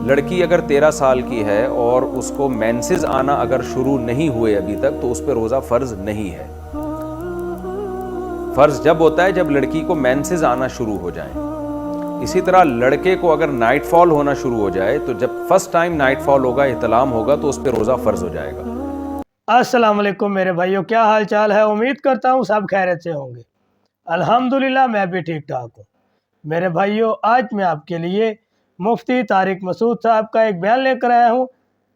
لڑکی اگر 13 سال کی ہے اور اس کو مینسز آنا اگر شروع نہیں ہوئے ابھی تک تو اس پہ روزہ فرض نہیں ہے۔ فرض جب ہوتا ہے جب لڑکی کو مینسز آنا شروع ہو جائیں۔ اسی طرح لڑکے کو اگر نائٹ فال ہونا شروع ہو جائے تو جب فرسٹ ٹائم نائٹ فال ہوگا، احتلام ہوگا، تو اس پہ روزہ فرض ہو جائے گا۔ السلام علیکم میرے بھائیوں، کیا حال چال ہے؟ امید کرتا ہوں سب خیریت سے ہوں گے۔ الحمدللہ میں بھی ٹھیک ٹھاک ہوں۔ میرے بھائیوں، آج میں آپ کے لیے مفتی طارق مسعود صاحب کا ایک بیان لے کر آیا ہوں۔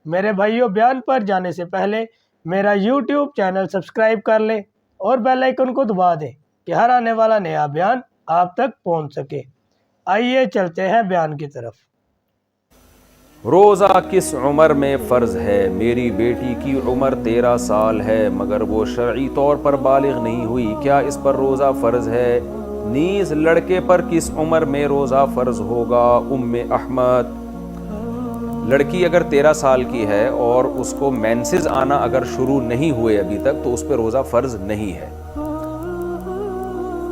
میرے بھائیوں، بیان پر جانے سے پہلے میرا یوٹیوب چینل سبسکرائب کر لیں اور بیل آئیکن کو دبا دیں کہ ہر آنے والا نیا بیان آپ تک پہنچ سکے۔ آئیے چلتے ہیں بیان کی طرف۔ روزہ کس عمر میں فرض ہے؟ میری بیٹی کی عمر 13 سال ہے مگر وہ شرعی طور پر بالغ نہیں ہوئی، کیا اس پر روزہ فرض ہے؟ نیز لڑکے پر کس عمر میں روزہ فرض ہوگا؟ ام احمد۔ لڑکی اگر 13 سال کی ہے اور اس کو مینسز آنا اگر شروع نہیں ہوئے ابھی تک تو اس پہ روزہ فرض نہیں ہے۔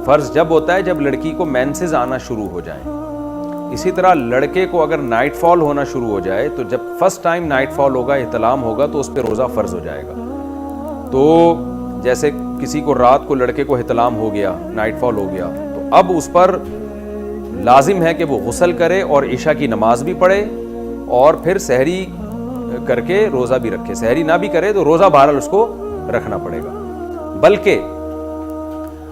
فرض جب ہوتا ہے جب لڑکی کو مینسز آنا شروع ہو جائیں۔ اسی طرح لڑکے کو اگر نائٹ فال ہونا شروع ہو جائے تو جب فرسٹ ٹائم نائٹ فال ہوگا، احتلام ہوگا، تو اس پہ روزہ فرض ہو جائے گا۔ تو جیسے کسی کو رات کو لڑکے کو احتلام ہو گیا، نائٹ فال ہو گیا، تو اب اس پر لازم ہے کہ وہ غسل کرے اور عشاء کی نماز بھی پڑھے اور پھر سحری کر کے روزہ بھی رکھے۔ سحری نہ بھی کرے تو روزہ بہرحال اس کو رکھنا پڑے گا۔ بلکہ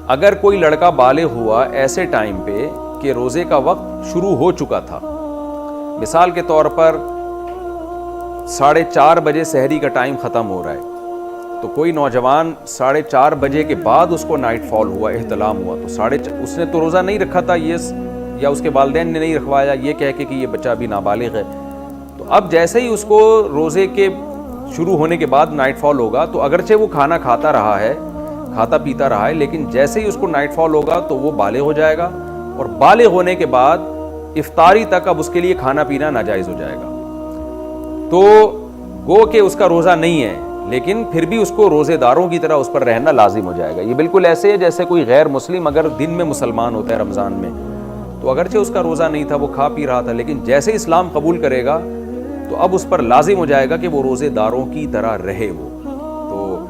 اگر کوئی لڑکا بالغ ہوا ایسے ٹائم پہ کہ روزے کا وقت شروع ہو چکا تھا، مثال کے طور پر 4:30 بجے سحری کا ٹائم ختم ہو رہا ہے، تو کوئی نوجوان 4:30 بجے کے بعد اس کو نائٹ فال ہوا، احتلام ہوا، تو اس نے تو روزہ نہیں رکھا تھا، یا اس کے والدین نے نہیں رکھوایا یہ کہہ کے کہ یہ بچہ ابھی نابالغ ہے، تو اب جیسے ہی اس کو روزے کے شروع ہونے کے بعد نائٹ فال ہوگا تو اگرچہ وہ کھانا کھاتا پیتا رہا ہے، لیکن جیسے ہی اس کو نائٹ فال ہوگا تو وہ بالغ ہو جائے گا، اور بالغ ہونے کے بعد افطاری تک اب اس کے لیے کھانا پینا ناجائز ہو جائے گا۔ تو گو کہ اس کا روزہ نہیں ہے، لیکن پھر بھی اس کو روزے داروں کی طرح اس پر رہنا لازم ہو جائے گا۔ یہ بالکل ایسے ہے جیسے کوئی غیر مسلم اگر دن میں مسلمان ہوتا ہے رمضان میں، تو اگرچہ اس کا روزہ نہیں تھا، وہ کھا پی رہا تھا، لیکن جیسے اسلام قبول کرے گا تو اب اس پر لازم ہو جائے گا کہ وہ روزے داروں کی طرح رہے۔ وہ تو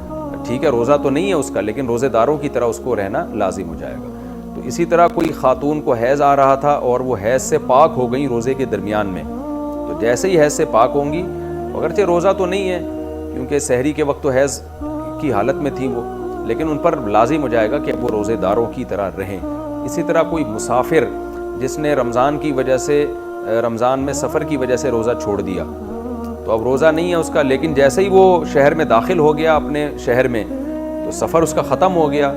ٹھیک ہے، روزہ تو نہیں ہے اس کا، لیکن روزے داروں کی طرح اس کو رہنا لازم ہو جائے گا۔ تو اسی طرح کوئی خاتون کو حیض آ رہا تھا اور وہ حیض سے پاک ہو گئیں روزے کے درمیان میں، تو جیسے ہی حیض سے پاک ہوں گی، اگرچہ روزہ تو نہیں ہے کیونکہ سحری کے وقت تو حیض کی حالت میں تھی وہ، لیکن ان پر لازم ہو جائے گا کہ وہ روزے داروں کی طرح رہیں۔ اسی طرح کوئی مسافر جس نے رمضان میں سفر کی وجہ سے روزہ چھوڑ دیا، تو اب روزہ نہیں ہے اس کا، لیکن جیسے ہی وہ شہر میں داخل ہو گیا اپنے شہر میں تو سفر اس کا ختم ہو گیا،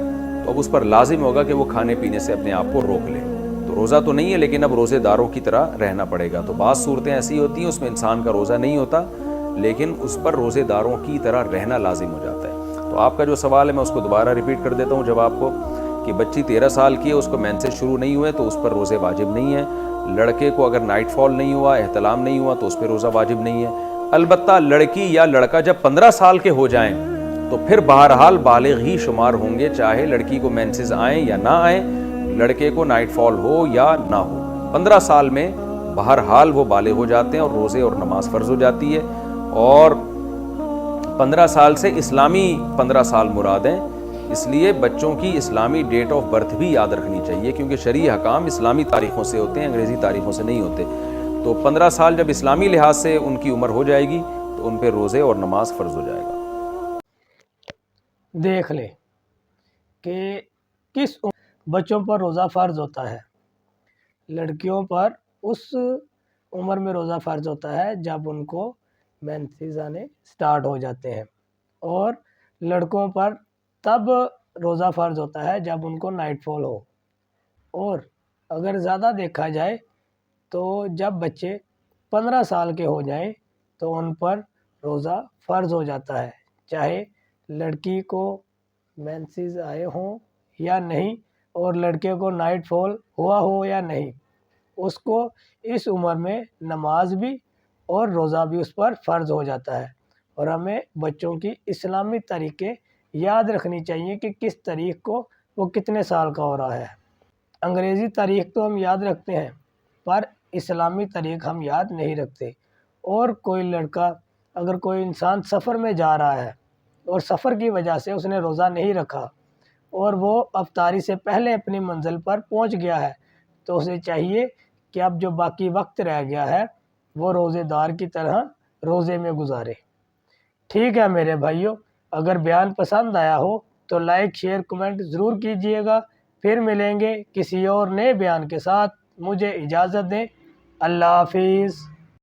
تو اب اس پر لازم ہوگا کہ وہ کھانے پینے سے اپنے آپ کو روک لے۔ تو روزہ تو نہیں ہے لیکن اب روزے داروں کی طرح رہنا پڑے گا۔ تو بعض صورتیں ایسی ہوتی ہیں اس میں انسان کا روزہ نہیں ہوتا، لیکن اس پر روزے داروں کی طرح رہنا لازم ہو جاتا ہے۔ تو آپ کا جو سوال ہے میں اس کو دوبارہ ریپیٹ کر دیتا ہوں جواب کو، کہ بچی 13 سال کی ہے، اس کو مینسز شروع نہیں ہوئے تو اس پر روزے واجب نہیں ہے۔ لڑکے کو اگر نائٹ فال نہیں ہوا، احتلام نہیں ہوا، تو اس پہ روزہ واجب نہیں ہے۔ البتہ لڑکی یا لڑکا جب 15 سال کے ہو جائیں تو پھر بہرحال بالغ ہی شمار ہوں گے، چاہے لڑکی کو مینسز آئیں یا نہ آئیں، لڑکے کو نائٹ فال ہو یا نہ ہو۔ 15 سال میں بہرحال وہ بالغ ہو جاتے ہیں اور روزے اور نماز فرض ہو جاتی ہے۔ اور 15 سال سے اسلامی 15 سال مراد ہیں، اس لیے بچوں کی اسلامی ڈیٹ آف برتھ بھی یاد رکھنی چاہیے، کیونکہ شرعی حکام اسلامی تاریخوں سے ہوتے ہیں، انگریزی تاریخوں سے نہیں ہوتے۔ تو 15 سال جب اسلامی لحاظ سے ان کی عمر ہو جائے گی تو ان پہ روزے اور نماز فرض ہو جائے گا۔ دیکھ لیں کہ کس بچوں پر روزہ فرض ہوتا ہے۔ لڑکیوں پر اس عمر میں روزہ فرض ہوتا ہے جب ان کو مینسز آنے سٹارٹ ہو جاتے ہیں، اور لڑکوں پر تب روزہ فرض ہوتا ہے جب ان کو نائٹ فال ہو، اور اگر زیادہ دیکھا جائے تو جب بچے 15 سال کے ہو جائیں تو ان پر روزہ فرض ہو جاتا ہے، چاہے لڑکی کو مینسز آئے ہوں یا نہیں، اور لڑکے کو نائٹ فال ہوا ہو یا نہیں، اس کو اس عمر میں نماز بھی اور روزہ بھی اس پر فرض ہو جاتا ہے۔ اور ہمیں بچوں کی اسلامی طریقے یاد رکھنی چاہیے کہ کس تاریخ کو وہ کتنے سال کا ہو رہا ہے۔ انگریزی تاریخ تو ہم یاد رکھتے ہیں، پر اسلامی طریق ہم یاد نہیں رکھتے۔ اور کوئی لڑکا، اگر کوئی انسان سفر میں جا رہا ہے اور سفر کی وجہ سے اس نے روزہ نہیں رکھا اور وہ افطاری سے پہلے اپنی منزل پر پہنچ گیا ہے، تو اسے چاہیے کہ اب جو باقی وقت رہ گیا ہے وہ روزے دار کی طرح روزے میں گزارے۔ ٹھیک ہے میرے بھائیوں، اگر بیان پسند آیا ہو تو لائک، شیئر، کمنٹ ضرور کیجئے گا۔ پھر ملیں گے کسی اور نئے بیان کے ساتھ۔ مجھے اجازت دیں۔ اللہ حافظ۔